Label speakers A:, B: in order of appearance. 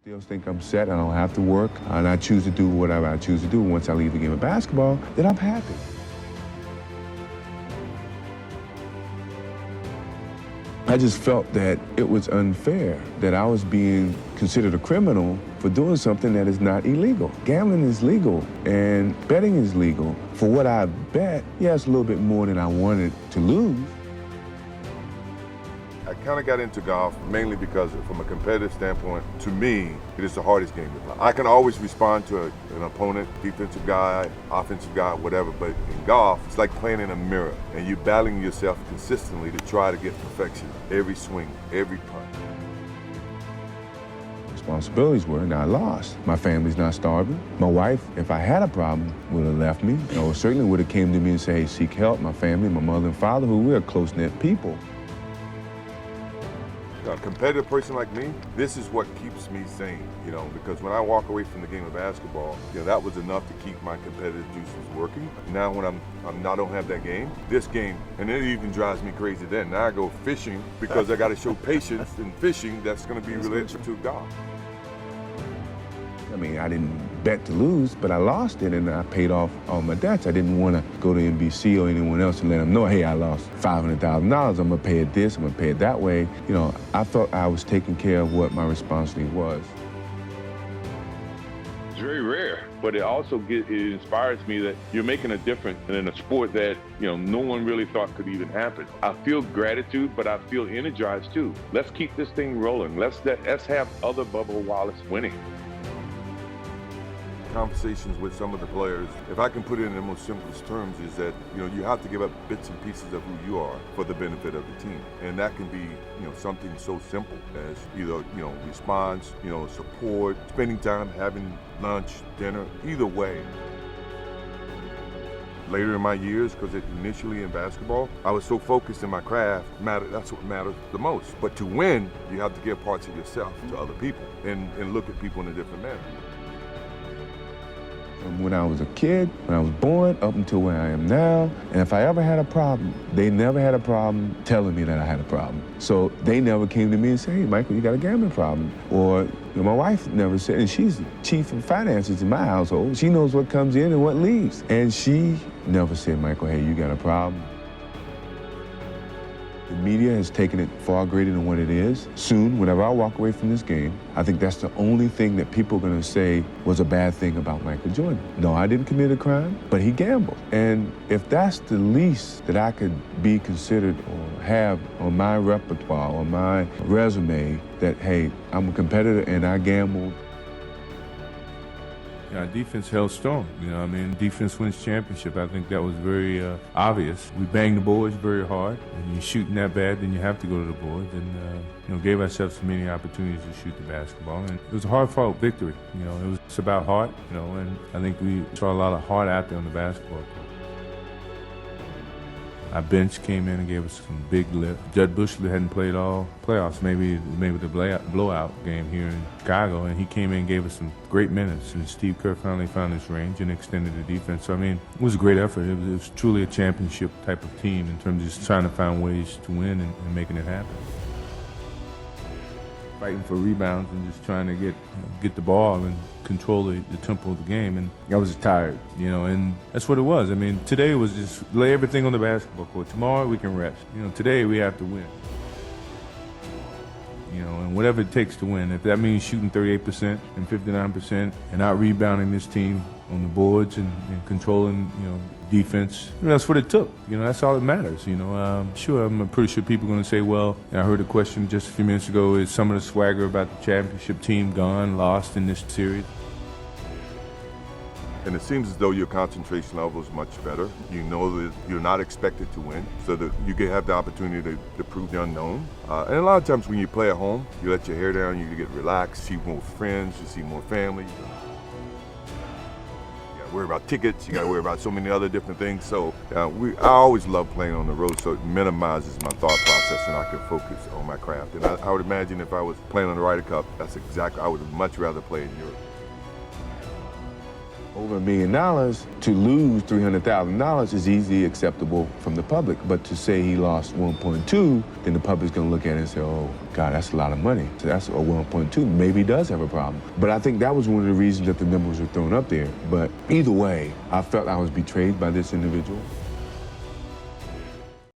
A: Still think I'm set, I don't have to work, and I choose to do whatever I choose to do. Once I leave the game of basketball, then I'm happy. I just felt that it was unfair, that I was being considered a criminal for doing something that is not illegal. Gambling is legal, and betting is legal. For what I bet, yeah, it's a little bit more than I wanted to lose.
B: I kind of got into golf mainly because from a competitive standpoint, to me, it is the hardest game to play. I can always respond to an opponent, defensive guy, offensive guy, whatever, but in golf, it's like playing in a mirror, and you're battling yourself consistently to try to get perfection every swing, every putt.
A: Responsibilities were, and I lost. My family's not starving. My wife, if I had a problem, would have left me, or certainly would have came to me and said, hey, seek help. My family, my mother and father, who we're close-knit people.
B: A competitive person like me, this is what keeps me sane, because when I walk away from the game of basketball, that was enough to keep my competitive juices working. Now when I don't have that game, this game, and it even drives me crazy then. Now I go fishing because I got to show patience in fishing that's going to be related to golf.
A: I mean, I didn't bet to lose, but I lost it, and I paid off all my debts. I didn't want to go to NBC or anyone else and let them know, hey, I lost $500,000. I'm going to pay it this, I'm going to pay it that way. I thought I was taking care of what my responsibility was.
C: It's very rare, but it also it inspires me that you're making a difference in a sport that, no one really thought could even happen. I feel gratitude, but I feel energized too. Let's keep this thing rolling. Let's have other Bubba Wallace winning.
B: Conversations with some of the players, if I can put it in the most simplest terms, is that you have to give up bits and pieces of who you are for the benefit of the team, and that can be something so simple as either response, support, spending time, having lunch, dinner, either way. Later in my years, because initially in basketball, I was so focused in my craft, that's what mattered the most. But to win, you have to give parts of yourself to other people and look at people in a different manner.
A: From when I was a kid, when I was born, up until where I am now. And if I ever had a problem, they never had a problem telling me that I had a problem. So they never came to me and said, hey, Michael, you got a gambling problem. Or my wife never said, and she's the chief of finances in my household. She knows what comes in and what leaves. And she never said, Michael, hey, you got a problem. The media has taken it far greater than what it is. Soon, whenever I walk away from this game, I think that's the only thing that people are going to say was a bad thing about Michael Jordan. No, I didn't commit a crime, but he gambled. And if that's the least that I could be considered or have on my repertoire or my resume, that, hey, I'm a competitor and I gambled.
D: Our defense held strong. Defense wins championship. I think that was very obvious. We banged the boards very hard. When you're shooting that bad, then you have to go to the boards. And gave ourselves many opportunities to shoot the basketball. And it was a hard-fought victory. It's about heart. And I think we saw a lot of heart out there on the basketball court. Our bench came in and gave us some big lift. Judd Bushley hadn't played all playoffs, maybe the blowout game here in Chicago, and he came in and gave us some great minutes. And Steve Kerr finally found his range and extended the defense. So, it was a great effort. It was truly a championship type of team in terms of just trying to find ways to win and making it happen. Fighting for rebounds and just trying to get the ball and control the tempo of the game. And I was tired, and that's what it was. Today was just lay everything on the basketball court. Tomorrow we can rest. Today we have to win. And whatever it takes to win. If that means shooting 38% and 59% and out rebounding this team on the boards and controlling, defense, that's what it took. That's all that matters. Sure, I'm pretty sure people are going to say, well, I heard a question just a few minutes ago, is some of the swagger about the championship team gone, lost in this series?
B: And it seems as though your concentration level is much better. You know that you're not expected to win, so that you can have the opportunity to prove the unknown. And a lot of times when you play at home, you let your hair down, you get relaxed, see more friends, you see more family. You gotta worry about tickets, you gotta worry about so many other different things. So I always love playing on the road, so it minimizes my thought process and I can focus on my craft. And I would imagine if I was playing on the Ryder Cup, I would much rather play in Europe.
A: over $1 million, to lose $300,000 is easily acceptable from the public. But to say he lost 1.2, then the public's gonna look at it and say, oh, God, that's a lot of money. So that's a 1.2, maybe he does have a problem. But I think that was one of the reasons that the numbers were thrown up there. But either way, I felt I was betrayed by this individual.